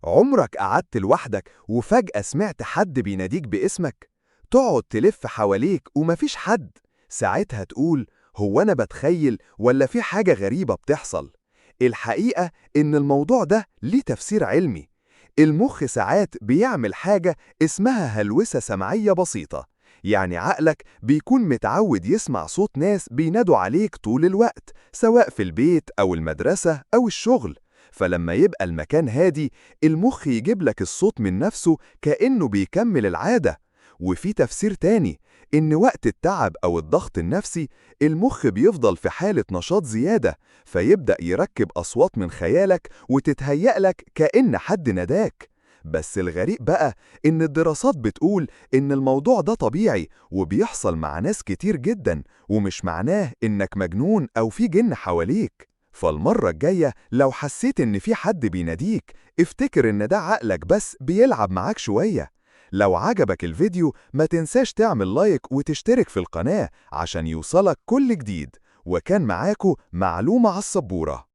عمرك قعدت لوحدك وفجأة سمعت حد بيناديك باسمك؟ تقعد تلف حواليك ومفيش حد. ساعتها تقول: هو أنا بتخيل ولا في حاجة غريبة بتحصل؟ الحقيقة إن الموضوع ده ليه تفسير علمي. المخ ساعات بيعمل حاجة اسمها هلوسة سمعية بسيطة. يعني عقلك بيكون متعود يسمع صوت ناس بينادوا عليك طول الوقت، سواء في البيت أو المدرسة أو الشغل. فلما يبقى المكان هادي، المخ يجيب لك الصوت من نفسه كأنه بيكمل العادة. وفي تفسير تاني، إن وقت التعب أو الضغط النفسي المخ بيفضل في حالة نشاط زيادة، فيبدأ يركب أصوات من خيالك وتتهيأ لك كأن حد ناداك. بس الغريب بقى إن الدراسات بتقول إن الموضوع ده طبيعي وبيحصل مع ناس كتير جدا، ومش معناه إنك مجنون أو في جن حواليك. فالمرة الجاية لو حسيت إن في حد بيناديك، افتكر إن ده عقلك بس بيلعب معاك شوية. لو عجبك الفيديو ما تنساش تعمل لايك وتشترك في القناة عشان يوصلك كل جديد. وكان معاكو معلومة على السبورة.